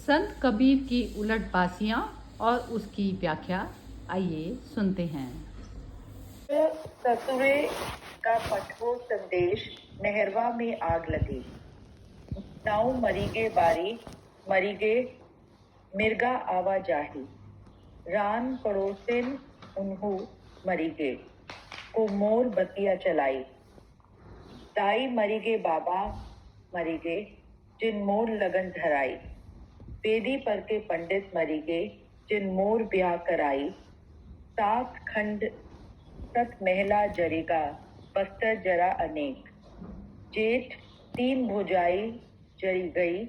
संत कबीर की उलटबासियाँ और उसकी व्याख्या आइए सुनते हैं। ससुरे का पठो संदेश, नहरवा में आग लगी। नाव मरीगे बारी, मरीगे मिर्गा आवाजाही। रान पड़ोसिन उन्हू मरीगे, को मोर बतिया चलाई। दाई मरीगे बाबा मरीगे, जिन मोर लगन धराई। वेदी पर के पंडित मरीगे, जिन मोर ब्याह कराई। सात खंड सत महला जरेगा, बस्तर जरा अनेक। जेठ 3 भुजाई जरी गई,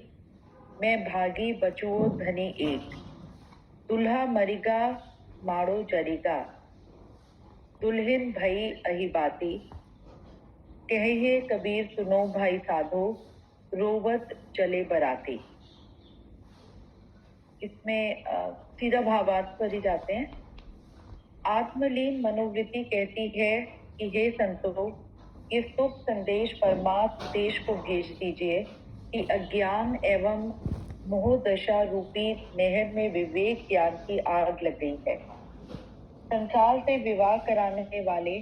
मैं भागी बचुओ धनी एक। दुल्हा मरिगा माड़ो जरीगा, दुल्हिन भई अही बाती। कहिए कबीर सुनो भाई साधो, रोवत चले बराती। इसमें सीधा भावार्थ पर ही जाते हैं। आत्मलीन मनोवृत्ति कहती है कि हे संतों, ये शुभ संदेश परमात्म देश को भेज दीजिए कि अज्ञान एवं मोह दशा रूपी नहर में विवेक ज्ञान की आग लग गई है। संसार से विवाह कराने वाले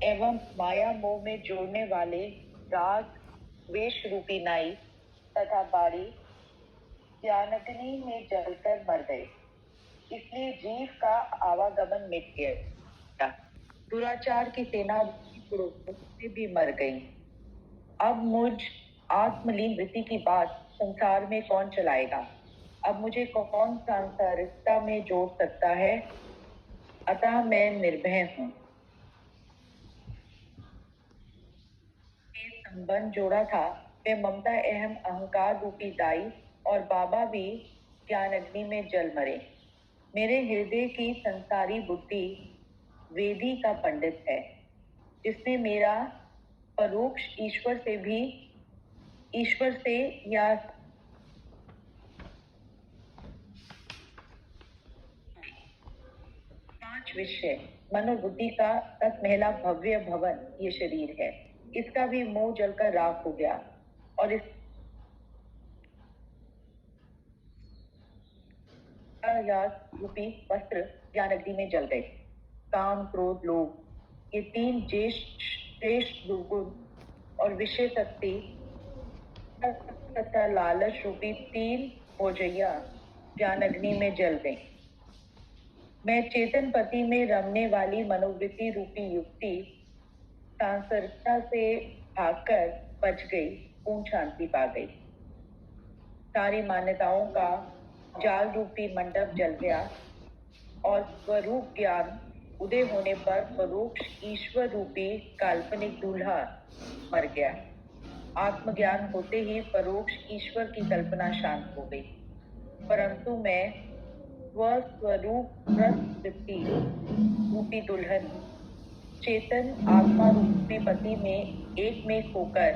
एवं माया मोह में जोड़ने वाले राग वेश रूपी नाई तथा बारी ज्ञानाग्नि में जलकर मर गए। इसलिए जीव का आवागमन मिट गया। दुराचार की सेना से भी मर गई। अब मुझ आत्मलीन वृत्ति की बात संसार में कौन चलाएगा? अब मुझे कौन सांसारिकता में जोड़ सकता है? अतः मैं निर्भय हूँ। संबंध जोड़ा था, वे ममता एवं अहंकार रूपी दाई और बाबा भी ज्ञान अग्नि में जल मरे। मेरे हृदय की संसारी बुद्धि वेदी का पंडित है, जिसने मेरा परोक्ष ईश्वर से या पांच विषय मनोबुद्धि का तत्महला भव्य भवन ये शरीर है। इसका भी मोह जलकर राख हो गया और इस रूपी वस्त्र ज्ञान अग्नि में जल गए। काम क्रोध लोभ ये 3 श्रेष्ठ दुर्गुण और विषय शक्ति तथा लालच रूपी 3 भोजैया ज्ञान अग्नि में जल गई। मैं चेतन पति में रमने वाली मनोवृत्ति रूपी युक्ति सांसारिकता से भागकर बच गई, पूर्ण शांति पा गई। सारी मान्यताओं का जाल रूपी मंडप जल गया और स्वरूप ज्ञान उदय होने पर परोक्ष ईश्वर रूपी काल्पनिक दूल्हा मर गया। आत्मज्ञान होते ही परोक्ष ईश्वर की कल्पना शांत हो गई, परंतु मैं स्वरूप वृत्ति रूपी दुल्हन चेतन आत्मा रूपी पति में एक में होकर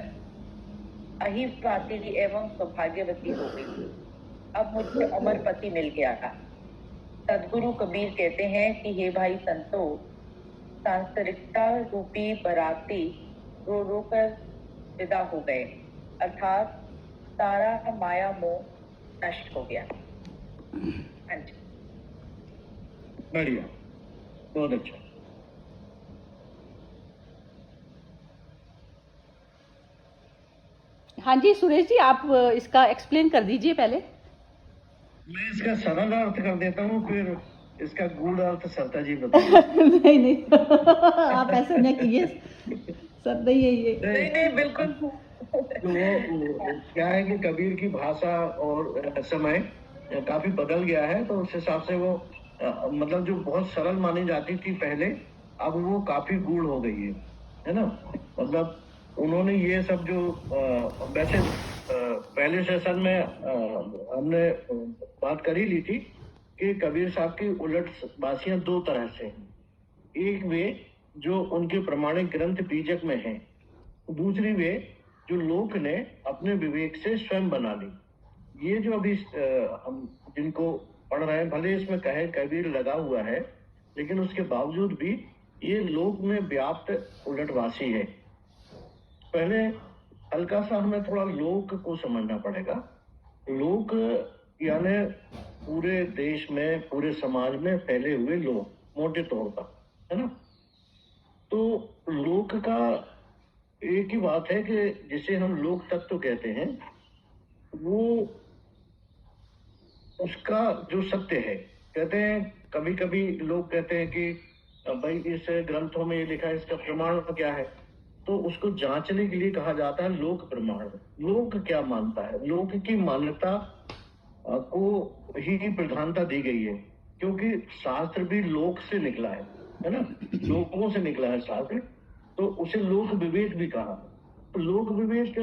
अहिप्राति एवं सौभाग्यवती हो गई। अब मुझे अमर पति मिल गया था। सदगुरु कबीर कहते हैं कि हे भाई संतो, सांसारिकता रूपी बराती रो रो कर विदा हो गए, अर्थात सारा माया मोह नष्ट हो गया। हाँ जी, बढ़िया, बहुत अच्छा। हाँ जी सुरेश जी, आप इसका एक्सप्लेन कर दीजिए पहले। मैं इसका सरल अर्थ कर देता हूँ, फिर इसका गूढ़ अर्थ सरता जी बताएंगे। नहीं आप ऐसा न कीजिए सर, नहीं है ये। नहीं बिल्कुल। तो वो क्या है कि कबीर की भाषा और समय काफी बदल गया है, तो उस हिसाब से वो मतलब जो बहुत सरल मानी जाती थी पहले, अब वो काफी गूढ़ हो गई है ना। मतलब उन्होंने ये सब जो वैसे पहले सेशन में हमने बात कर ही ली थी कि कबीर साहब की उलट बासियां 2 तरह से हैं। एक वे जो उनके प्रमाणिक ग्रंथ बीजक में है, दूसरी वे जो लोक ने अपने विवेक से स्वयं बना ली। ये जो अभी हम जिनको पढ़ रहे हैं, भले इसमें कहे कबीर लगा हुआ है, लेकिन उसके बावजूद भी ये लोक में व्याप्त उलटवासी है। पहले हल्का सा हमें थोड़ा लोक को समझना पड़ेगा। लोक यानी पूरे देश में, पूरे समाज में फैले हुए लोग, मोटे तौर पर, है ना। तो लोक का एक ही बात है कि जिसे हम लोक तत्व कहते हैं, वो उसका जो सत्य है, कहते हैं कभी कभी लोग कहते हैं कि भाई इस ग्रंथों में ये लिखा है, इसका प्रमाण क्या है, तो उसको जांचने के लिए कहा जाता है लोक प्रमाण। लोक क्या मानता है, लोक की मान्यता को ही प्रधानता दी गई है, क्योंकि शास्त्र भी लोक से निकला है ना, लोगों से निकला है शास्त्र, तो उसे लोक विवेक भी कहा। तो लोक विवेक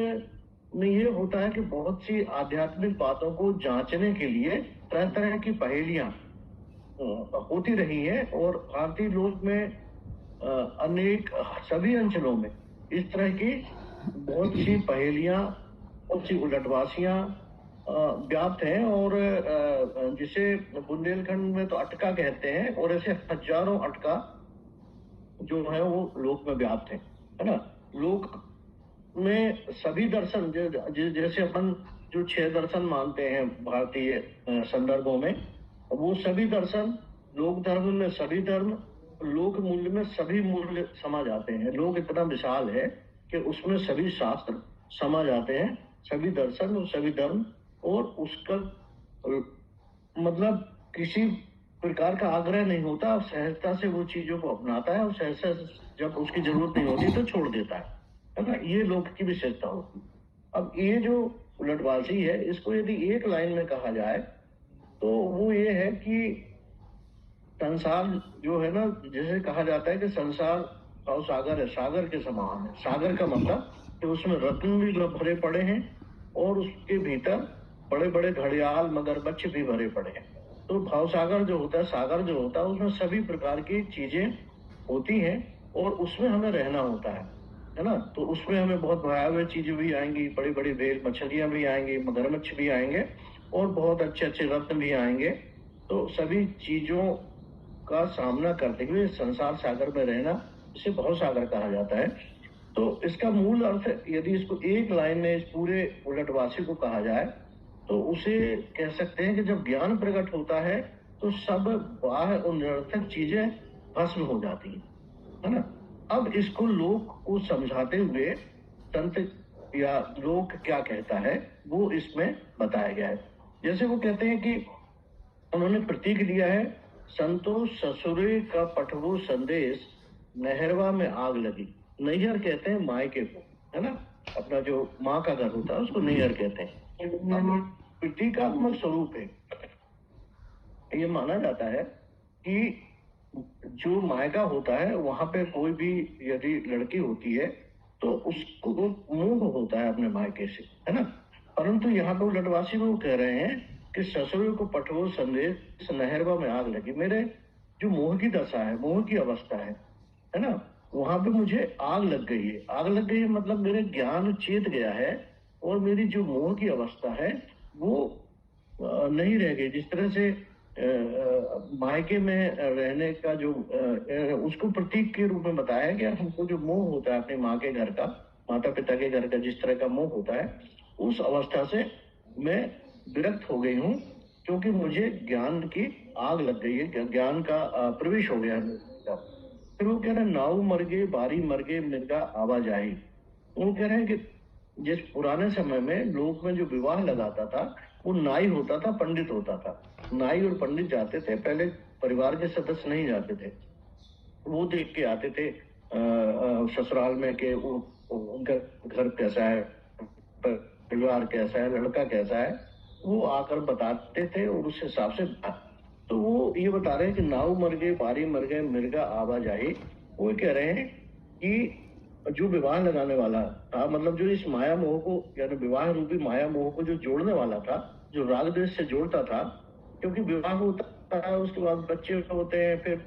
में ये होता है कि बहुत सी आध्यात्मिक बातों को जांचने के लिए तरह तरह की पहेलियां होती रही हैं, और भारतीय लोक में अनेक सभी अंचलों में इस तरह की बहुत सी पहेलियां, बहुत सी उलटवासियां व्याप्त हैं, और जिसे बुंदेलखंड में तो अटका कहते हैं, और ऐसे हजारों अटका जो है वो लोक में व्याप्त है ना। लोक में सभी दर्शन जैसे अपन जो 6 दर्शन मानते हैं भारतीय संदर्भों में, वो सभी दर्शन लोक धर्म में सभी धर्म, लोक मूल्य में सभी मूल्य समा जाते हैं। लोक इतना विशाल है कि उसमें सभी शास्त्र समा जाते हैं, सभी दर्शन और सभी धर्म, और उसका मतलब किसी प्रकार का आग्रह नहीं होता, सहजता से वो चीजों को अपनाता है, और सहजता जब उसकी जरूरत नहीं होती तो छोड़ देता है ना। ये लोक की विशेषता होती। अब ये जो उलटवासी है, इसको यदि एक लाइन में कहा जाए तो वो ये है कि संसार जो है ना, जैसे कहा जाता है कि संसार भाव सागर है, सागर के समान है। सागर का मतलब कि उसमें रत्न भी भरे पड़े हैं, और उसके भीतर बड़े बड़े घड़ियाल मगरमच्छ भी भरे पड़े हैं। तो भाव सागर जो होता है, सागर जो होता है, उसमें सभी प्रकार की चीजें होती हैं, और उसमें हमें रहना होता है ना। तो उसमें हमें बहुत भयावह चीजें भी आएंगी, बड़ी बड़ी व्हेल मछलियां भी आएंगी, मगरमच्छ भी आएंगे, और बहुत अच्छे अच्छे रत्न भी आएंगे। तो सभी चीजों का सामना करते हुए संसार सागर में रहना, इसे भाव सागर कहा जाता है। तो इसका मूल अर्थ, यदि इसको एक लाइन में इस पूरे उलटवासी को कहा जाए, तो उसे कह सकते हैं कि जब ज्ञान प्रकट होता है तो सब बाह्य और निरर्थक चीजें भस्म हो जाती है ना। अब इसको लोक को समझाते हुए संत या लोक क्या कहता है वो इसमें बताया गया है। जैसे वो कहते हैं कि उन्होंने प्रतीक दिया है, संतोष ससुरे का पठवो संदेश, नहरवा में आग लगी। नैहर कहते हैं मायके को, है ना, अपना जो माँ का घर होता है उसको नैहर कहते हैं। प्रतीकात्मक स्वरूप है। ये माना जाता है कि जो मायका होता है, वहां पे कोई भी यदि लड़की होती है तो उसको मोह होता है अपने मायके से, है ना। परंतु यहाँ पे उलटवासी में वो कह रहे हैं कि ससुर को पठवो संदेश, नहरवा में आग लगी। मेरे जो मोह की दशा है, मोह की अवस्था है ना, वहां पे मुझे आग लग गई है। आग लग गई है मतलब मेरे ज्ञान चेत गया है, और मेरी जो मोह की अवस्था है वो नहीं रह गई। जिस तरह से मायके में रहने का जो उसको प्रतीक के रूप में बताया है कि हमको जो मोह होता है अपने माँ के घर का, माता पिता के घर का जिस तरह का मोह होता है, उस अवस्था से मैं विरक्त हो गई हूँ, क्योंकि मुझे ज्ञान की आग लग गई है, ज्ञान का प्रवेश हो गया है। फिर वो कह रहे हैं नाऊ मर गए बारी मर गए मिर्गा आवाजाही। वो कह रहे हैं कि जिस पुराने समय में लोक में जो विवाह लगाता था, वो नाई होता था, पंडित होता था। नाई और पंडित जाते थे, पहले परिवार के सदस्य नहीं जाते थे, वो देख के आते थे ससुराल में कि उनका घर कैसा है, परिवार कैसा है, लड़का कैसा है, वो आकर बताते थे, और उस हिसाब से तो वो ये बता रहे हैं कि नाव मर गए बारी मर गए मिर्गा आवाजाही। वो कह रहे हैं कि जो विवाह लगाने वाला था, मतलब जो इस माया मोह को, यानी विवाह रूपी माया मोह को जो जोड़ने वाला था, जो राग द्वेष से जोड़ता था, क्योंकि विवाह होता है उसके बाद बच्चे होते हैं, फिर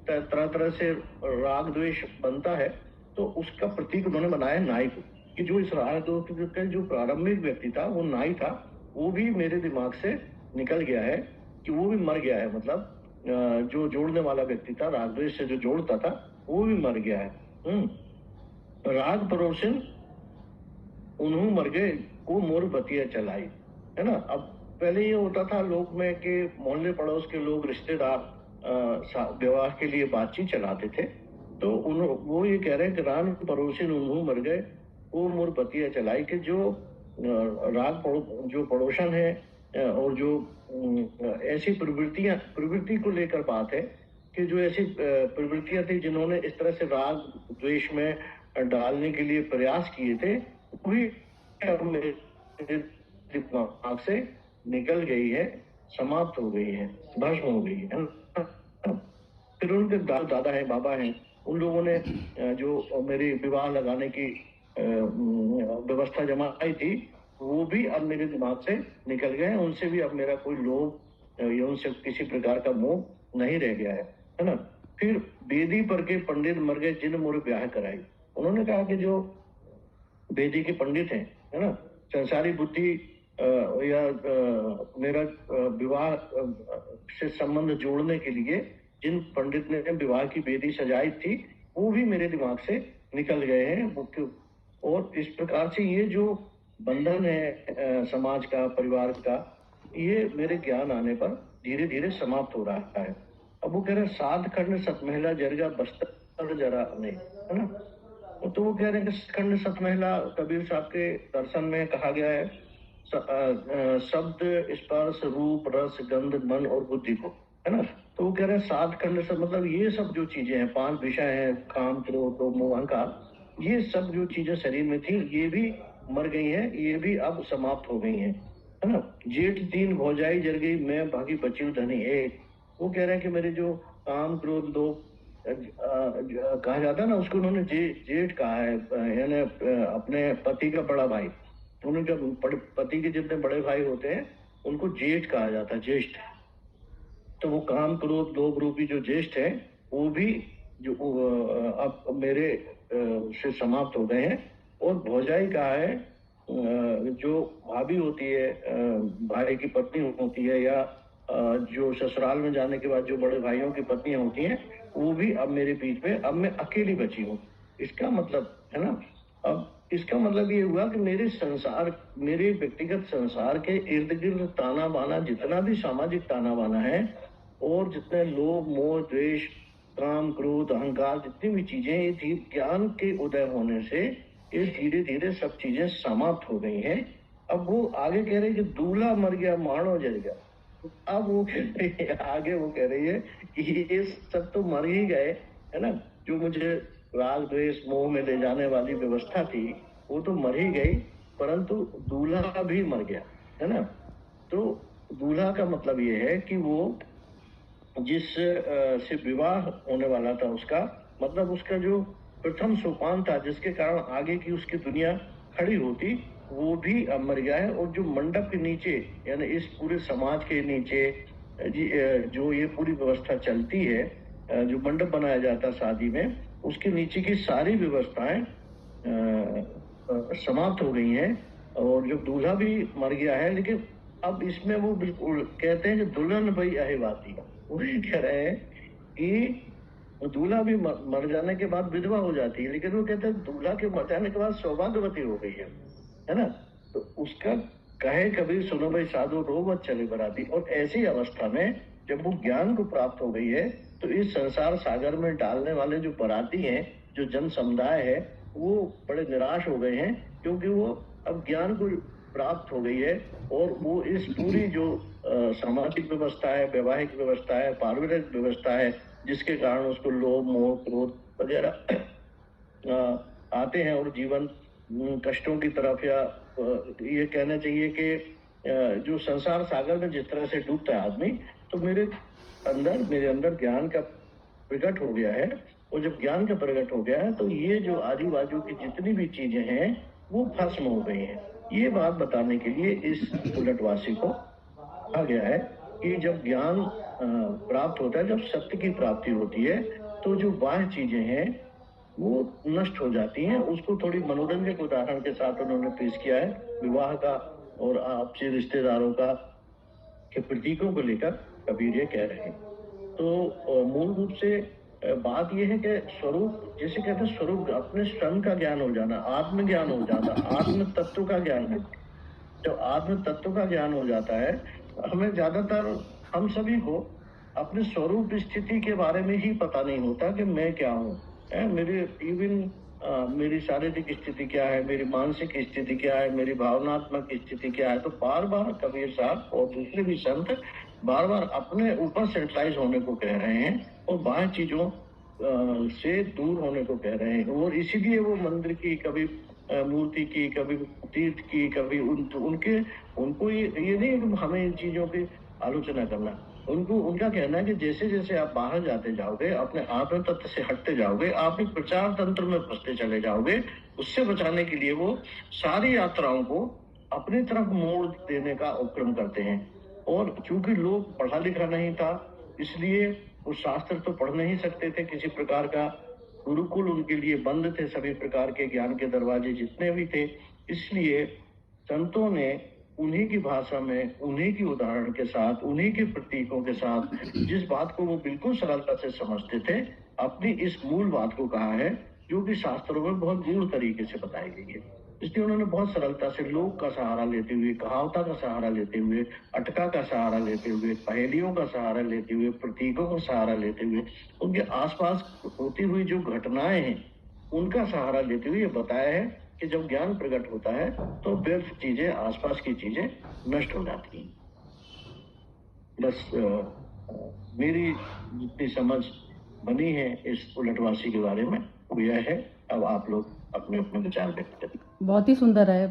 तरह तरह से राग द्वेष बनता है, तो उसका प्रतीक उन्होंने बनाया नाई को, कि जो इस राग द्वेष का जो प्रारंभिक व्यक्ति था वो नाई था, वो भी मेरे दिमाग से निकल गया है, कि वो भी मर गया है। मतलब जो जोड़ने वाला व्यक्ति था, राग द्वेष से जो जोड़ता था, वो भी मर गया है। राग परोशन उन्हों मर गए को मोर बतिया चलाई, है ना। अब पहले ये होता था लोक में कि मोहल्ले पड़ोस के लोग रिश्तेदार विवाह के लिए बातचीत चलाते थे। तो वो ये कह रहे हैं कि रान पड़ोसी उन्हों मर गए वो मोर बतिया चलाई, कि जो जो पड़ोसन है और जो ऐसी प्रवृत्ति को लेकर बात है कि जो ऐसी प्रवृत्तियां थी जिन्होंने इस तरह से राग द्वेष में डालने के लिए प्रयास किए थे, वही अब मेरे दिमाग से निकल गई है, समाप्त हो गई है, भस्म हो गई है। फिर उनके दादा है, बाबा हैं, उन लोगों ने जो मेरी विवाह लगाने की व्यवस्था जमाई थी, वो भी अब मेरे दिमाग से निकल गए हैं। उनसे भी अब मेरा कोई लोभ या उनसे किसी प्रकार का मोह नहीं रह गया है ना। फिर बेदी पर के पंडित मर गए जिन मोर ब्याह कराई। उन्होंने कहा कि जो बेदी के पंडित हैं, है ना, संसारी बुद्धि या मेरा विवाह से संबंध जोड़ने के लिए जिन पंडित ने विवाह की बेदी सजाई थी, वो भी मेरे दिमाग से निकल गए हैं। और इस प्रकार से ये जो बंधन है समाज का, परिवार का, ये मेरे ज्ञान आने पर धीरे धीरे समाप्त हो रहा है। अब वो कह रहे हैं साध खंड सतमहिला जरगा बस्तर जरा नहीं, है ना। तो वो कह रहे हैं कि खंड सतमहिला कबीर साहब के दर्शन में कहा गया है शब्द, स्पर्श, रूप, रस, गंध, मन और बुद्धि को, है ना। तो वो कह रहे हैं सात खंड से मतलब ये सब जो चीजें हैं, 5 विषय हैं, काम, क्रोध, मोह, अहंकार, ये सब जो चीजें शरीर में थी ये भी मर गई हैं, ये भी अब समाप्त हो गई हैं, है ना। जेठ 3 भौजाई जर गई, मैं भागी बची धनी एक। वो कह रहे हैं कि मेरे जो काम, क्रोध, लोभ कहा जाता है ना, उसको उन्होंने जेठ कहा है, यानी अपने पति का बड़ा भाई। उनके पति के जितने बड़े भाई होते हैं उनको जेठ कहा जाता है, ज्येष्ठ। तो वो काम, क्रोध, लोभ रूपी जो ज्येष्ठ है वो भी जो अब मेरे से समाप्त हो गए हैं। और भौजाई कहा है जो भाभी होती है, भाई की पत्नी होती है, या जो ससुराल में जाने के बाद जो बड़े भाइयों की पत्नियां होती हैं, वो भी अब मेरे बीच में, अब मैं अकेली बची हूँ। इसका मतलब है ना, अब इसका मतलब ये हुआ कि मेरे व्यक्तिगत संसार के इर्द गिर्द ताना बाना, जितना भी सामाजिक ताना बाना है, और जितने लोभ, मोह, द्वेष, काम, क्रोध, अहंकार, जितनी भी चीजें ये थी, ज्ञान के उदय होने से ये धीरे धीरे सब चीजें समाप्त हो गई हैं। अब वो आगे कह रहे हैं कि दूल्हा मर गया, मानो जल गया। अब वो कह रही है, आगे वो कह रही है कि ये सब तो मर ही गए, है ना। जो मुझे राग द्वेष मोह में ले जाने वाली व्यवस्था थी वो तो मर ही गई, परंतु दूल्हा भी मर गया, है ना। तो दूल्हा का मतलब ये है कि वो जिस से विवाह होने वाला था, उसका मतलब उसका जो प्रथम सोपान था, जिसके कारण आगे की उसकी दुनिया खड़ी होती, वो भी अब मर गया है। और जो मंडप के नीचे, यानी इस पूरे समाज के नीचे जो ये पूरी व्यवस्था चलती है, जो मंडप बनाया जाता शादी में, उसके नीचे की सारी व्यवस्थाएं समाप्त हो गई हैं। और जो दूल्हा भी मर गया है, लेकिन अब इसमें वो बिल्कुल कहते हैं कि दुल्हन भई अहिवाती, वो ये कह रहे हैं कि दूल्हा भी मर जाने के बाद विधवा हो जाती है, लेकिन वो कहते हैं दूल्हा के मर जाने के बाद सौभाग्यवती हो गई है ना। तो उसका कहे कबीर सुनो भाई साधु रोवत चले बराती। और ऐसी अवस्था में जब वो ज्ञान को प्राप्त हो गई है, तो इस संसार सागर में डालने वाले जो बराती हैं, जो जन समुदाय है, वो बड़े निराश हो गए हैं, क्योंकि वो अब ज्ञान को प्राप्त हो गई है। और वो इस पूरी जो सामाजिक व्यवस्था है, वैवाहिक व्यवस्था है, पारिवारिक व्यवस्था है, जिसके कारण उसको लोभ, मोह, क्रोध वगैरह आते हैं और जीवन कष्टों की तरफ, या ये कहना चाहिए कि जो संसार सागर में जिस तरह से डूबता है आदमी, तो मेरे अंदर ज्ञान का प्रकट हो गया है। और जब ज्ञान का प्रकट हो गया है, तो ये जो आजू बाजू की जितनी भी चीजें हैं वो भस्म हो गई हैं। ये बात बताने के लिए इस उलटवासी को कहा गया है कि जब ज्ञान प्राप्त होता है, जब सत्य की प्राप्ति होती है, तो जो बाह्य चीजें हैं वो नष्ट हो जाती हैं। उसको थोड़ी मनोरंजक उदाहरण के साथ उन्होंने पेश किया है, विवाह का और आपसी रिश्तेदारों का के प्रतीकों को लेकर कबीर ये कह रहे हैं। तो मूल रूप से बात यह है कि स्वरूप, जैसे कहते हैं स्वरूप, अपने स्वयं का ज्ञान हो जाना, आत्मज्ञान हो जाना, आत्म तत्व का ज्ञान है, जब आत्म तत्व का ज्ञान हो जाता है, हमें ज्यादातर हम सभी को अपने स्वरूप स्थिति के बारे में ही पता नहीं होता कि मैं क्या हूँ। मेरे इवन मेरी शारीरिक स्थिति क्या है, मेरी मानसिक स्थिति क्या है, मेरी भावनात्मक स्थिति क्या है। तो बार बार कबीर साहब और दूसरे भी संत बार बार अपने ऊपर सेंट्रलाइज होने को कह रहे हैं और बाहर चीजों से दूर होने को कह रहे हैं। और इसीलिए वो मंदिर की कभी मूर्ति की, कभी तीर्थ की, कभी उनके उनको ये नहीं है कि हमें इन चीजों की आलोचना करना। उनको उनका कहना है कि जैसे जैसे आप बाहर जाते जाओगे, अपने आत्म तत्व से हटते जाओगे, आप एक प्रचार तंत्र में फंसते चले जाओगे। उससे बचाने के लिए वो सारी यात्राओं को अपनी तरफ मोड़ देने का उपक्रम करते हैं। और चूंकि लोग पढ़ा लिखा नहीं था, इसलिए वो शास्त्र तो पढ़ नहीं सकते थे किसी प्रकार का। गुरुकुल उनके लिए बंद थे, सभी प्रकार के ज्ञान के दरवाजे जितने भी थे। इसलिए संतों ने उन्हीं की भाषा में, उन्हीं की उदाहरण के साथ, उन्हीं के प्रतीकों के साथ, जिस बात को वो बिल्कुल सरलता से समझते थे, अपनी इस मूल बात को कहा है, जो कि शास्त्रों में बहुत गूढ़ तरीके से बताई गई है। इसलिए उन्होंने बहुत सरलता से लोक का सहारा लेते हुए, कहावता का सहारा लेते हुए, अटका का सहारा लेते हुए, पहेलियों का सहारा लेते हुए, प्रतीकों का सहारा लेते हुए, उनके आसपास होती हुई जो घटनाएं हैं उनका सहारा लेते हुए ये बताया है कि जब ज्ञान प्रकट होता है तो व्यर्थ चीजें, आसपास की चीजें नष्ट हो जाती हैं। बस मेरी जितनी समझ बनी है इस उलटवासी के बारे में वो यह है। अब आप लोग अपने अपने विचार व्यक्त करें। बहुत ही सुंदर है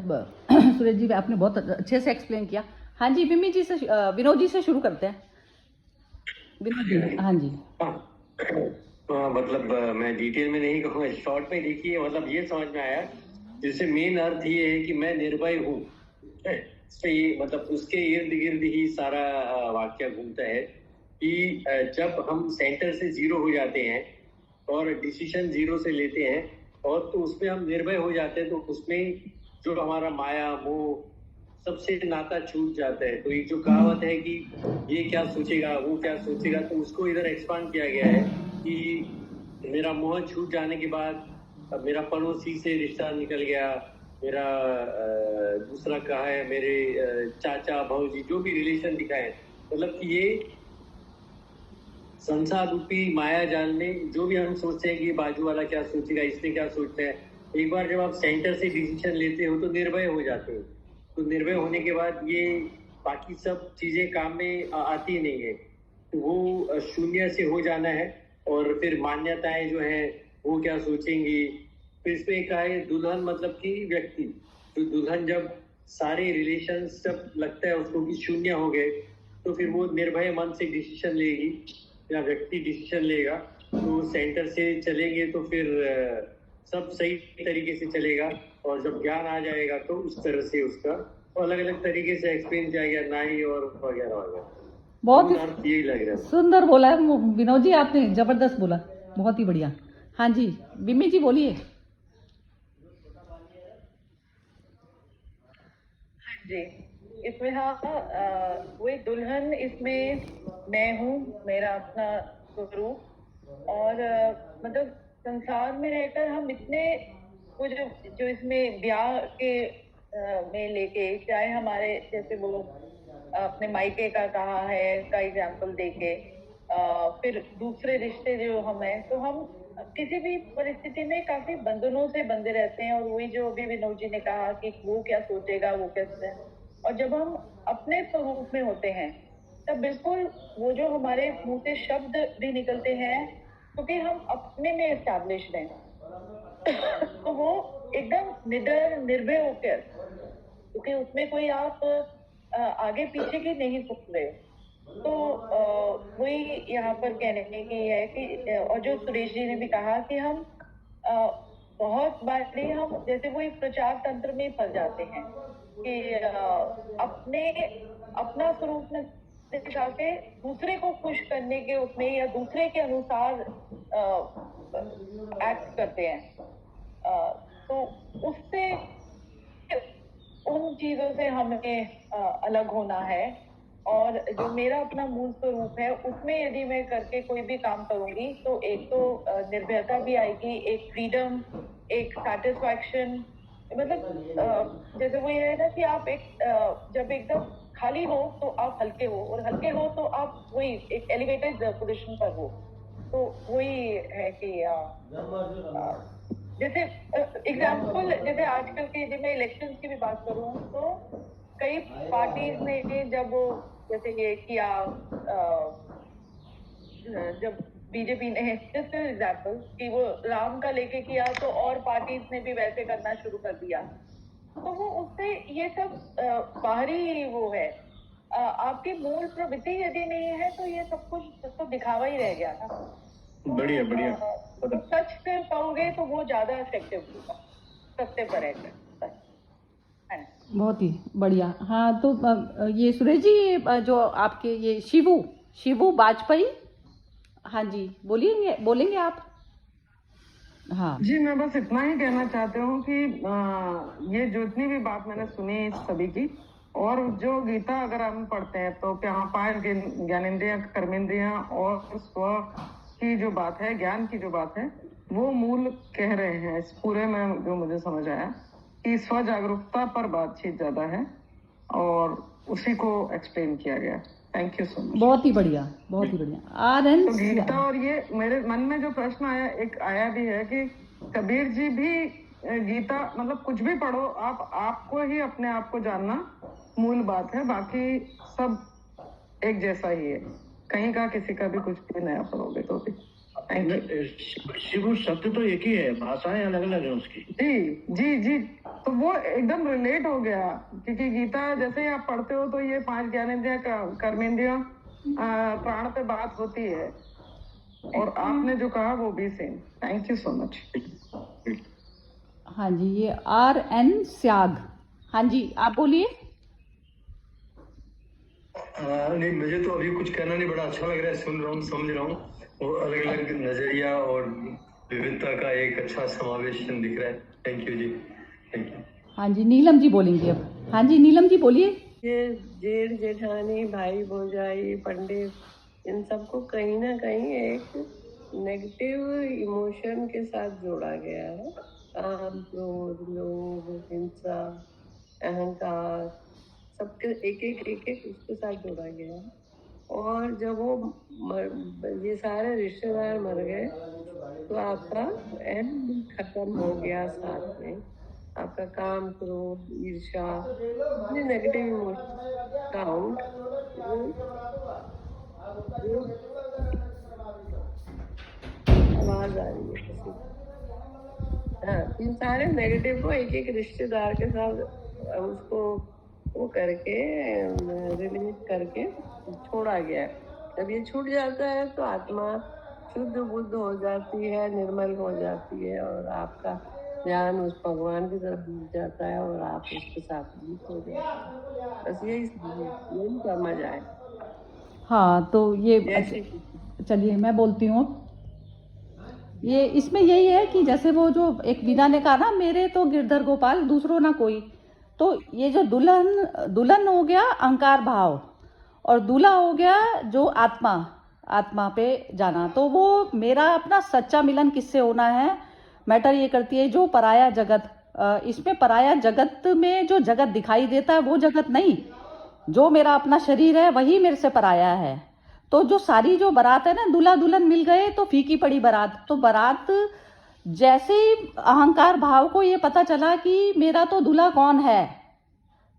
सुरेश जी, आपने बहुत अच्छे से एक्सप्लेन किया। हाँ जी, विमी जी से विनोद जी से शुरू करते हैं। विनोद जी, हाँ जी। मतलब मैं डिटेल में नहीं कहूँगा, शॉर्ट में देखिए, मतलब ये समझ में आया जिससे मेन अर्थ ये है कि मैं निर्भय हूँ। तो ये मतलब उसके इर्द गिर्द ही सारा वाक्य घूमता है कि जब हम सेंटर से जीरो हो जाते हैं और डिसीजन जीरो से लेते हैं और तो उसमें हम निर्भय हो जाते हैं, तो उसमें जो हमारा माया मोह सबसे नाता छूट जाता है। तो ये जो कहावत है कि ये क्या सोचेगा, वो क्या सोचेगा, तो उसको इधर एक्सपांड किया गया है कि मेरा मोह छूट जाने के बाद अब मेरा पड़ोसी से रिश्ता निकल गया, मेरा दूसरा कहा है मेरे चाचा भाऊजी, जो भी रिलेशन दिखाए, मतलब कि ये संसार रूपी माया जाल में जो भी हम सोचते हैं कि बाजू वाला क्या सोचेगा, इसने क्या सोचना है, एक बार जब आप सेंटर से डिसीजन लेते हो तो निर्भय हो जाते हो। तो निर्भय होने के बाद ये बाकी सब चीजें काम में आती नहीं है, तो वो शून्य से हो जाना है। और फिर मान्यताएं जो है वो क्या सोचेंगी। फिर इसमें कहा है दुल्हन मतलब कि व्यक्ति, तो दुल्हन जब सारे रिलेशन जब लगता है उसको कि शून्य हो गए, तो फिर वो निर्भय मन से डिसीजन लेगी या व्यक्ति डिसीजन लेगा। तो सेंटर से चलेंगे तो फिर सब सही तरीके से चलेगा, और जब ज्ञान आ जाएगा तो उस तरह से उसका अलग अलग तरीके से एक्सप्लेन किया गया, नाई और वगैरह वगैरह। बहुत यही लग रहा है। सुंदर बोला है विनोद जी, आपने जबरदस्त बोला, बहुत ही बढ़िया। हाँ जी, विमी जी बोलिए। जी, इसमें हाँ वही दुल्हन, इसमें मैं हूँ, मेरा अपना स्वरूप। और मतलब संसार में रहकर हम इतने वो जो इसमें ब्याह के में लेके, चाहे हमारे जैसे वो अपने मायके का कहा है का एग्जाम्पल देके, फिर दूसरे रिश्ते जो हम हैं, तो हम किसी भी परिस्थिति में काफी बंधनों से बंधे रहते हैं। और वही जो अभी विनोद जी ने कहा कि वो क्या सोचेगा, वो कैसे। और जब हम अपने स्वरूप में होते हैं तब बिल्कुल वो जो हमारे मुंह से शब्द भी निकलते हैं, क्योंकि हम अपने में एस्टैब्लिश्ड हैं, तो वो एकदम निडर निर्भय होकर, क्योंकि उसमें कोई आप आगे पीछे की नहीं सोच रहे। तो वही यहाँ पर कहने की है कि और जो सुरेश जी ने भी कहा कि हम बहुत बार हम जैसे वो एक प्रचार तंत्र में फंस जाते हैं कि अपना स्वरूप में दिखा के दूसरे को खुश करने के उसमें या दूसरे के अनुसार एक्ट करते हैं। तो उससे उन चीजों से हमें अलग होना है। और जो मेरा अपना मूल स्वरूप है उसमें यदि मैं करके कोई भी काम करूंगी तो एक तो निर्भयता भी आएगी, एक फ्रीडम, एक सेटिस्फैक्शन, मतलब जैसे वो ये है ना कि आप जब एकदम खाली हो तो आप हल्के हो, और हल्के हो तो आप वही एक एलिवेटेड पोजीशन पर हो। तो वही है कि जैसे एग्जाम्पल, जैसे आजकल के, जब मैं इलेक्शन की भी बात करूं तो कई पार्टीज ने जब जैसे ये किया, जब बीजेपी ने, जस्ट एग्जाम्पल कि वो राम का लेके किया, तो और पार्टीज ने भी वैसे करना शुरू कर दिया। तो वो उससे ये सब बाहरी वो है, आपकी मूल प्रवृत्ति यदि नहीं है तो ये सब कुछ तो दिखावा ही रह गया ना। बढ़िया बढ़िया। तो सच से कहोगे तो वो ज्यादा इफेक्टिव होगा, सत्य पर है। बहुत ही बढ़िया। हाँ, तो ये सुरेश जी, जो आपके ये शिवू वाजपेयी, हाँ जी, बोलेंगे आप। हाँ जी, मैं बस इतना ही कहना चाहती हूँ कि ये जितनी भी बात मैंने सुनी इस सभी की, और जो गीता अगर हम पढ़ते हैं तो यहाँ 5 ज्ञानेंद्रियां, कर्मेंद्रियां और स्व की जो बात है, ज्ञान की जो बात है, वो मूल कह रहे हैं इस पूरे में। जो मुझे समझ आया कि स्व जागरूकता पर बातचीत ज्यादा है, और उसी को एक्सप्लेन किया गया। Thank you so much. बहुत ही बढ़िया, बहुत ही बढ़िया। तो गीता, और ये मेरे मन में जो प्रश्न आया भी है कि कबीर जी भी गीता, मतलब कुछ भी पढ़ो आप, आपको ही अपने आप को जानना मूल बात है, बाकी सब एक जैसा ही है। कहीं का किसी का भी कुछ भी नया पढ़ोगे तो भी। Thank you. शिव शब्द तो एक ही है, भाषाएं अलग अलग है उसकी। जी जी जी, तो वो एकदम रिलेट हो गया, क्योंकि गीता जैसे ही आप पढ़ते हो तो ये 5 ज्ञानेंद्रियां, कर्मेंद्रियां, प्राण पे बात होती है, और आपने जो कहा वो भी same. Thank you so much. हाँ जी, ये RN स्याग, हाँ जी, आप बोलिए। नहीं, मुझे तो अभी कुछ कहना नहीं, बड़ा अच्छा लग रहा है, सुन रहा हूँ, समझ रहा हूँ, और अलग अलग नजरिया और विविधता का एक अच्छा समावेशन दिख रहा है। Thank you ji, thank you. हाँ जी, नीलम जी बोलेंगे अब। हाँ जी, नीलम जी बोलिए। ये जेठ जेठानी, भाई भौजाई, पंडित, इन सबको कहीं ना कहीं एक नेगेटिव इमोशन के साथ जोड़ा गया है। काम, क्रोध, लोभ, हिंसा, अहंकार, सबके एक उसके साथ जोड़ा गया है। और जब ये सारे रिश्तेदार मर गए तो आपका एंड खत्म हो गया। साथ में आपका काम, क्रोध, ईर्ष्या, नेगेटिव इमोशन काउंट, आवाज आ रही है किसी। हाँ, इन सारे नेगेटिव को एक रिश्तेदार के साथ उसको वो करके रिलीज करके छोड़ा गया। जब ये छूट जाता है तो आत्मा शुद्ध बुद्ध हो जाती है, निर्मल हो जाती है, और आपका ध्यान उस भगवान की तरफ जाता है, और आप उसके साथ भी हो जाते हैं। बस यही समझ आए। हाँ, तो ये चलिए मैं बोलती हूँ। ये इसमें यही है कि जैसे वो जो एक वीना ने कहा ना, मेरे तो गिरधर गोपाल दूसरों ना कोई, तो ये जो दुल्हन हो गया अहंकार भाव, और दूल्हा हो गया जो आत्मा पे जाना। तो वो मेरा अपना सच्चा मिलन किससे होना है, मैटर ये करती है जो पराया जगत। इसमें पराया जगत में जो जगत दिखाई देता है वो जगत नहीं, जो मेरा अपना शरीर है वही मेरे से पराया है। तो जो सारी जो बारात है ना, दूल्हा दुल्हन मिल गए तो फीकी पड़ी बारात। तो बारात जैसे ही अहंकार भाव को ये पता चला कि मेरा तो दूल्हा कौन है,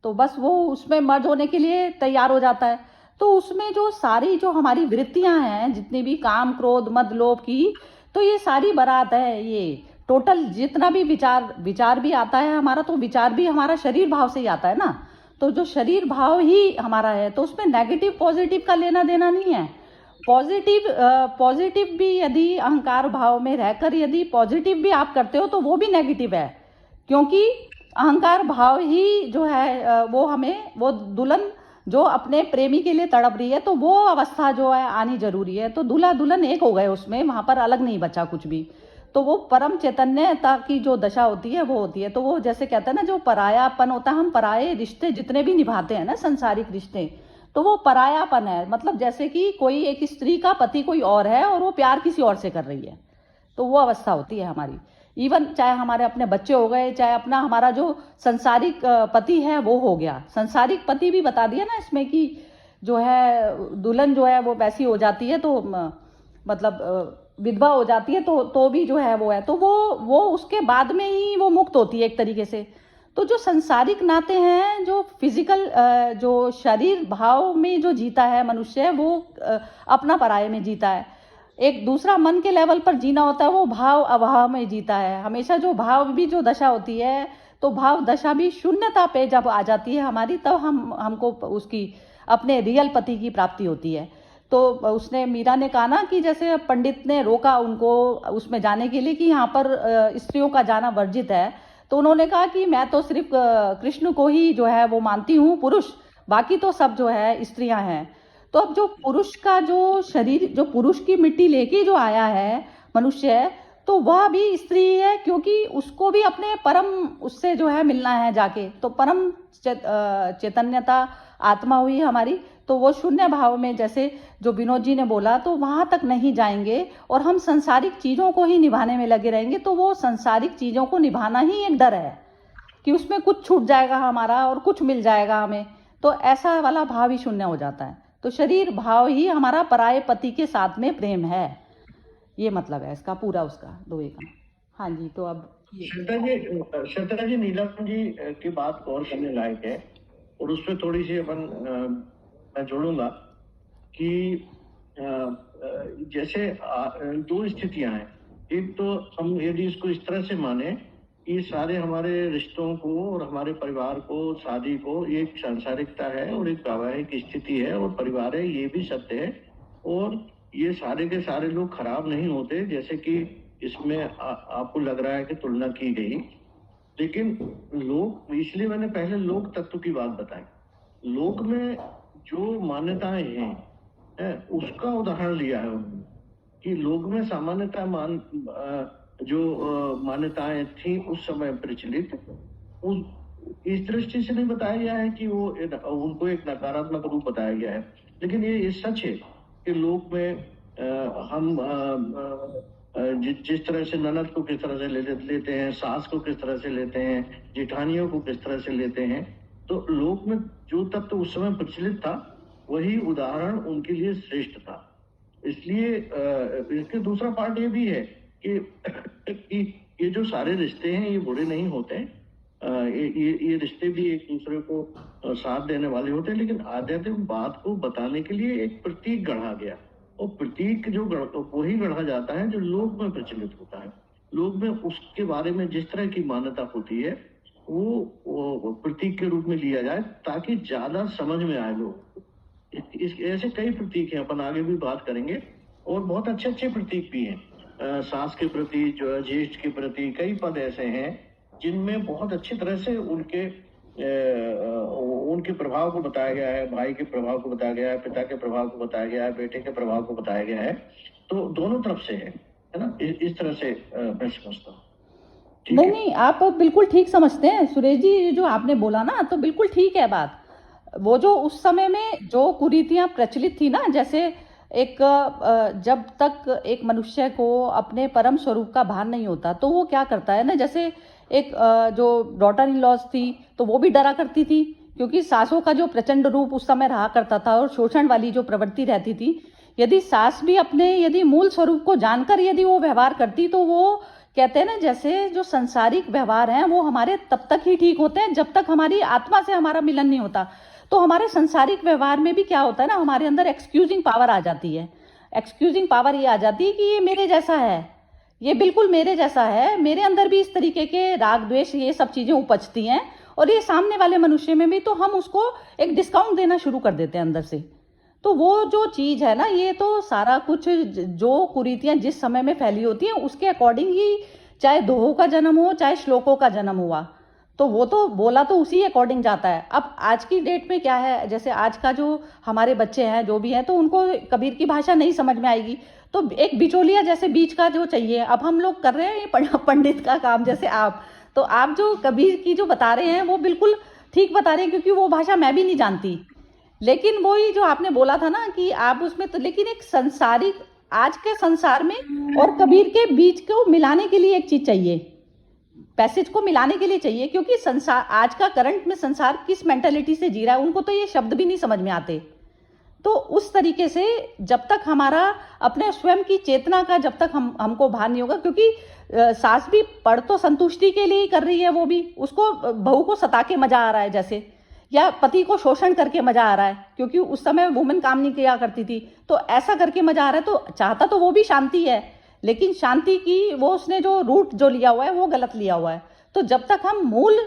तो बस वो उसमें मर्ज होने के लिए तैयार हो जाता है। तो उसमें जो सारी जो हमारी वृत्तियां हैं, जितनी भी काम, क्रोध, मद, लोभ की, तो ये सारी बारात है। ये टोटल जितना भी विचार भी आता है हमारा, तो विचार भी हमारा शरीर भाव से ही आता है ना। तो जो शरीर भाव ही हमारा है, तो उसमें नेगेटिव पॉजिटिव का लेना देना नहीं है। पॉजिटिव भी यदि अहंकार भाव में रहकर यदि पॉजिटिव भी आप करते हो तो वो भी नेगेटिव है, क्योंकि अहंकार भाव ही जो है वो हमें, वो दुल्हन जो अपने प्रेमी के लिए तड़प रही है, तो वो अवस्था जो है आनी जरूरी है। तो दूल्हा दुल्हन एक हो गए उसमें, वहां पर अलग नहीं बचा कुछ भी। तो वो परम चैतन्यता की जो दशा होती है वो होती है। तो वो जैसे कहते हैं ना, जो परायापन होता है, हम पराये रिश्ते जितने भी निभाते हैं ना, संसारिक रिश्ते, तो वो परायापन है। मतलब जैसे कि कोई एक स्त्री का पति कोई और है और वो प्यार किसी और से कर रही है, तो वो अवस्था होती है हमारी। इवन चाहे हमारे अपने बच्चे हो गए, चाहे अपना हमारा जो संसारिक पति है वो हो गया। संसारिक पति भी बता दिया ना इसमें कि जो है दुल्हन जो है वो वैसी हो जाती है, तो मतलब विधवा हो जाती है, तो भी जो है वो है, तो वो उसके बाद में ही वो मुक्त होती है एक तरीके से। तो जो संसारिक नाते हैं, जो फिजिकल जो शरीर भाव में जो जीता है मनुष्य, वो अपना पराये में जीता है। एक दूसरा मन के लेवल पर जीना होता है, वो भाव अभाव में जीता है। हमेशा जो भाव भी जो दशा होती है, तो भाव दशा भी शून्यता पे जब आ जाती है हमारी, तब हमको उसकी अपने रियल पति की प्राप्ति होती है। तो उसने मीरा ने कहा ना कि जैसे पंडित ने रोका उनको उसमें जाने के लिए कि यहाँ पर स्त्रियों का जाना वर्जित है, तो उन्होंने कहा कि मैं तो सिर्फ कृष्ण को ही जो है वो मानती हूँ पुरुष, बाकी तो सब जो है स्त्रियां हैं। तो अब जो पुरुष का जो शरीर, जो पुरुष की मिट्टी लेके जो आया है मनुष्य, तो वह भी स्त्री है, क्योंकि उसको भी अपने परम उससे जो है मिलना है जाके। तो परम चैतन्यता आत्मा हुई हमारी, तो वो शून्य भाव में, जैसे जो विनोद जी ने बोला, तो वहां तक नहीं जाएंगे और हम संसारिक चीजों को ही निभाने में लगे रहेंगे। तो वो संसारिक चीजों को निभाना ही एक डर है कि उसमें कुछ छूट जाएगा हमारा और कुछ मिल जाएगा हमें, तो ऐसा वाला भाव ही शून्य हो जाता है। तो शरीर भाव ही हमारा पराये पति के साथ में प्रेम है, ये मतलब है इसका पूरा, उसका दोहे का। हाँ जी, तो अब श्रद्धा जी नीलम जी की बात गौर करने लायक है, और उस पर थोड़ी सी मैं जोड़ूंगा कि जैसे दो स्थितियां हैं। एक तो हम यदि इसको इस तरह से माने कि सारे हमारे रिश्तों को और हमारे परिवार को, शादी को, एक सांसारिकता है और एक वैवाहिक स्थिति है और परिवार है, ये भी सत्य है। और ये सारे के सारे लोग खराब नहीं होते, जैसे कि इसमें आपको लग रहा है कि तुलना की गई। लेकिन लोग, इसलिए मैंने पहले लोक तत्व की बात बताई। लोक में जो मान्यताएं हैं उसका उदाहरण लिया है उन्होंने, कि लोक में सामान्यतः जो मान्यताएं थी उस समय प्रचलित, इस दृष्टि से नहीं बताया गया है कि वो उनको एक नकारात्मक रूप बताया गया है। लेकिन ये सच है कि लोक में हम जिस तरह से ननद को किस तरह से लेते हैं, सास को किस तरह से लेते हैं, जेठानियों को किस तरह से लेते हैं, तो लोक में जो तत्व उस समय प्रचलित था वही उदाहरण उनके लिए श्रेष्ठ था। इसलिए इसके दूसरा पार्ट ये भी है कि ये जो सारे रिश्ते हैं ये बुरे नहीं होते। ये रिश्ते भी एक दूसरे को साथ देने वाले होते हैं, लेकिन आध्यात्मिक बात को बताने के लिए एक प्रतीक गढ़ा गया, और प्रतीक जो वही गढ़ा जाता है जो लोक में प्रचलित होता है। लोक में उसके बारे में जिस तरह की मान्यता होती है वो प्रतीक के रूप में लिया जाए, ताकि ज्यादा समझ में आए लोग। ऐसे कई प्रतीक हैं, अपन आगे भी बात करेंगे, और बहुत अच्छे अच्छे प्रतीक भी हैं। सास के प्रति, जो ज्येष्ठ के प्रति, कई पद ऐसे हैं जिनमें बहुत अच्छी तरह से उनके प्रभाव को बताया गया है। भाई के प्रभाव को बताया गया है, पिता के प्रभाव को बताया गया है, बेटे के प्रभाव को बताया गया है। तो दोनों तरफ से है ना, इस तरह से मैं समझता हूँ। नहीं, आप बिल्कुल ठीक समझते हैं सुरेश जी, जो आपने बोला ना, तो बिल्कुल ठीक है बात। वो जो उस समय में जो कुरीतियां प्रचलित थी ना, जैसे एक जब तक एक मनुष्य को अपने परम स्वरूप का भान नहीं होता, तो वो क्या करता है ना, जैसे एक जो डॉटर इन लॉज थी, तो वो भी डरा करती थी, क्योंकि सासों का जो प्रचंड रूप उस समय रहा करता था और शोषण वाली जो प्रवृत्ति रहती थी। यदि सास भी अपने यदि मूल स्वरूप को जानकर यदि वो व्यवहार करती, तो वो कहते हैं ना, जैसे जो संसारिक व्यवहार हैं वो हमारे तब तक ही ठीक होते हैं जब तक हमारी आत्मा से हमारा मिलन नहीं होता। तो हमारे संसारिक व्यवहार में भी क्या होता है ना, हमारे अंदर एक्सक्यूजिंग पावर आ जाती है। एक्सक्यूजिंग पावर ये आ जाती है कि ये मेरे जैसा है, ये बिल्कुल मेरे जैसा है, मेरे अंदर भी इस तरीके के राग द्वेष ये सब चीजें उपजती हैं, और ये सामने वाले मनुष्य में भी, तो हम उसको एक डिस्काउंट देना शुरू कर देते हैं अंदर से। तो वो जो चीज है ना, ये तो सारा कुछ जो कुरीतियां जिस समय में फैली होती हैं उसके अकॉर्डिंग ही, चाहे दोहों का जन्म हो चाहे श्लोकों का जन्म हुआ, तो वो तो बोला तो उसी अकॉर्डिंग जाता है। अब आज की डेट में क्या है, जैसे आज का जो हमारे बच्चे हैं जो भी हैं, तो उनको कबीर की भाषा नहीं समझ में आएगी, तो एक बिचौलिया जैसे बीच का जो चाहिए। अब हम लोग कर रहे हैं ये पंडित का काम, जैसे आप, तो आप जो कबीर की जो बता रहे हैं वो बिल्कुल ठीक बता रहे हैं, क्योंकि वो भाषा मैं भी नहीं जानती। लेकिन वही जो आपने बोला था ना कि आप उसमें तो, लेकिन एक संसारिक आज के संसार में और कबीर के बीच को मिलाने के लिए एक चीज चाहिए, पैसेज को मिलाने के लिए चाहिए, क्योंकि संसार आज का करंट में संसार किस मेंटालिटी से जी रहा है उनको तो ये शब्द भी नहीं समझ में आते। तो उस तरीके से जब तक हमारा अपने स्वयं की चेतना का जब तक हमको भान नहीं होगा, क्योंकि सास भी पढ़ तो संतुष्टि के लिए ही कर रही है, वो भी उसको बहू को सता के मजा आ रहा है जैसे, या पति को शोषण करके मजा आ रहा है, क्योंकि उस समय वुमेन काम नहीं किया करती थी, तो ऐसा करके मजा आ रहा है। तो चाहता तो वो भी शांति है, लेकिन शांति की वो उसने जो रूट जो लिया हुआ है वो गलत लिया हुआ है। तो जब तक हम मूल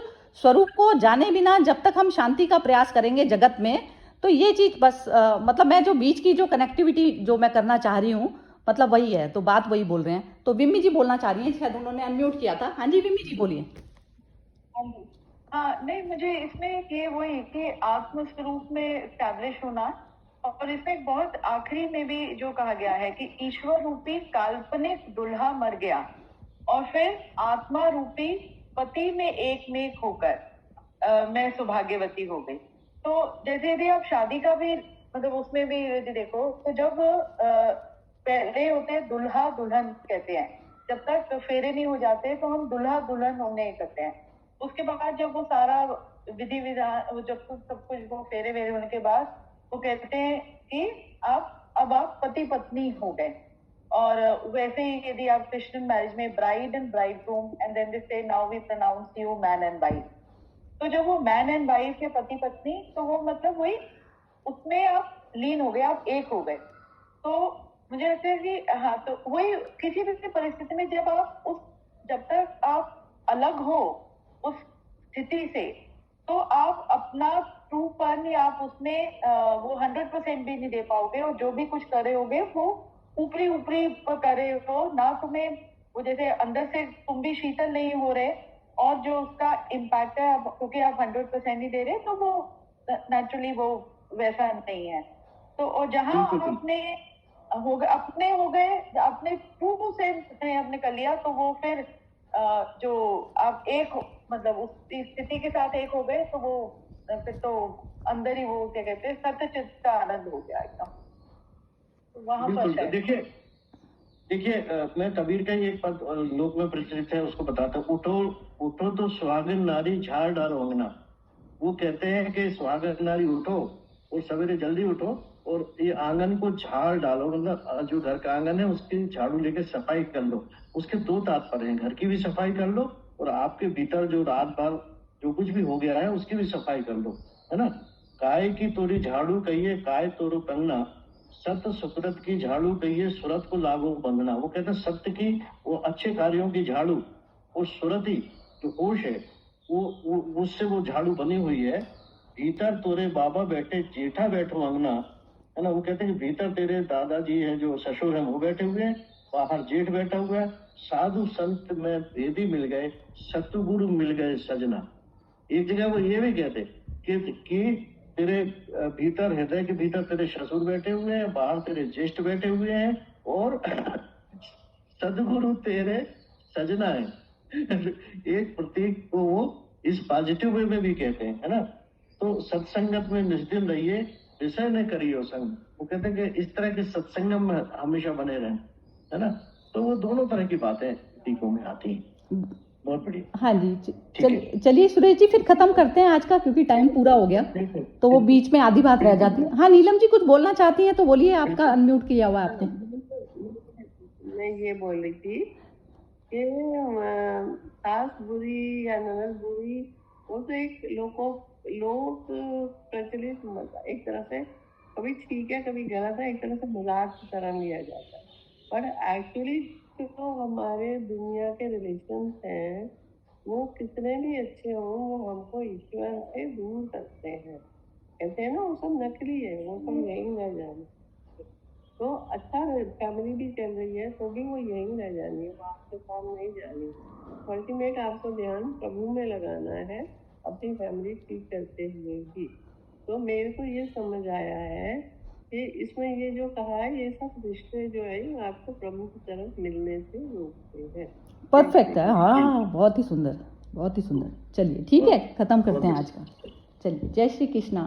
स्वरूप को जाने बिना जब तक हम शांति का प्रयास करेंगे जगत में, तो ये चीज बस मतलब मैं जो बीच की जो कनेक्टिविटी जो मैं करना चाह रही हूँ, मतलब वही है। तो बात वही बोल रहे हैं। तो विम्मी जी बोलना चाह रही हैं, शायद उन्होंने अनम्यूट किया था। हाँ जी विम्मी जी बोलिए। हाँ नहीं, मुझे इसमें ये वही कि आत्म स्वरूप में स्टैब्लिश होना, और इसमें बहुत आखिरी में भी जो कहा गया है कि ईश्वर रूपी काल्पनिक दुल्हा मर गया और फिर आत्मा रूपी पति में एक होकर मैं सौभाग्यवती हो गई। तो जैसे यदि आप शादी का भी मतलब उसमें भी यदि देखो, तो जब पहले होते हैं दुल्हा दुल्हन कहते हैं, जब तक फेरे नहीं हो जाते तो हम दुल्हा दुल्हन होने करते हैं। उसके बाद जब वो सारा विधि विधान जब सब कुछ वो फेरे वेरे होने के बाद वो कहते हैं कि अब आप पति पत्नी हो गए। और वैसे ही यदि आप क्रिश्चियन मैरिज में bride and bridegroom and then they say now we pronounce you man and wife, तो जब वो मैन एंड वाइफ है पति पत्नी, तो वो मतलब वही उसमें आप लीन हो गए, आप एक हो गए। तो मुझे लगता है कि हाँ, तो वही किसी भी परिस्थिति में जब तक आप अलग हो उस स्थिति से, तो आप अपना ट्रूपन या आप उसमें वो 100% भी नहीं दे पाओगे, और जो भी कुछ कर रहे होगे वो ऊपरी कर रहे हो ना, तुम्हें वो जैसे अंदर से तुम भी शीतल नहीं हो रहे, और जो उसका इम्पैक्ट है क्योंकि आप 100% नहीं दे रहे, तो वो नेचुरली वो वैसा नहीं है। तो और जहाँ अपने हो गए अपने ट्रू से आपने कर लिया, तो वो फिर जो आप एक मतलब उस स्थिति के साथ एक हो गए, तो वो फिर तो अंदर ही वो क्या कहते हैं सत्यचित का आनंद हो गया एकदम। तो वहां पर देखिए मैं कबीर का ही एक पद लोक में प्रचलित है, उसको बताता हूँ। उठो तो सुहागन नारी झाड़ डालो अंगना। वो कहते हैं कि सुहागन नारी उठो और सवेरे जल्दी उठो और ये आंगन को झाड़ डालो, मतलब जो घर का आंगन है उसकी झाड़ू लेके सफाई कर लो। उसके दो तात्पर्य हैं, घर की भी सफाई कर लो और आपके भीतर जो रात भर जो कुछ भी हो गया है उसकी भी सफाई कर लो, है ना। काय की तोरी झाड़ू कहिए काय तोरो कंगना, सत्य सुकृत की झाड़ू कहिए सुरत को लागो बंधना। वो कहते हैं सत्य की वो अच्छे कार्यों की झाड़ू और सुरति जो होश है वो उससे वो झाड़ू बनी हुई है। भीतर तोरे बाबा बैठे जेठा बैठो अंगना, है ना। वो कहते हैं भीतर तेरे दादाजी है जो ससुर है वो बैठे हुए हैं, बाहर जेठ बैठा हुआ है। साधु संत में वेदी मिल गए सतगुरु मिल गए सजना। एक जगह वो ये भी कहते कि तेरे भीतर हृदय के भीतर तेरे ससुर बैठे हुए हैं, बाहर तेरे ज्येष्ठ बैठे हुए हैं और सदगुरु तेरे सजना है। एक प्रतीक को वो इस पॉजिटिव वे में भी कहते हैं, है ना। तो सत्संगत में निष्दिन रहिए विषय न करियो संग। वो कहते हैं कि इस तरह के सत्संगम में हमेशा बने रहें, है ना। तो वो दोनों तरह की बातें प्रतीकों में आती हैं। बहुत बढ़िया। हाँ जी चलिए सुरेश जी फिर खत्म करते हैं आज का, क्योंकि टाइम पूरा हो गया तो वो बीच में आधी बात रह जाती है। हाँ नीलम जी कुछ बोलना चाहती हैं तो बोलिए, आपका अनम्यूट किया हुआ है आपने। मैं ये बोल रही थी कि सास बुरी या ननद बुरी, वो तो एक लोक प्रचलित एक तरह से कभी ठीक है कभी गलत है, एक तरह से मजाक की तरह लिया जाता है। पर एक्चुअली तो हमारे दुनिया के रिलेशन हैं वो कितने भी अच्छे हों, वो हमको ईश्वर से दूर करते हैं। कहते हैं ना वो सब नकली है, वो सब यही न जाने। तो अच्छा फैमिली भी चल रही है तो भी वो यही न जानी, वो आपके काम नहीं जानी। अल्टीमेट आपको ध्यान प्रभु में लगाना है अपनी फैमिली ठीक करते हुए भी। तो मेरे को ये समझ आया है कि इसमें ये जो कहा है ये सब रिश्ते जो है आपको प्रभु की तरफ मिलने से रोकते हैं। परफेक्ट है, हाँ बहुत ही सुंदर बहुत ही सुंदर। चलिए ठीक है खत्म करते हैं आज का। चलिए जय श्री कृष्णा।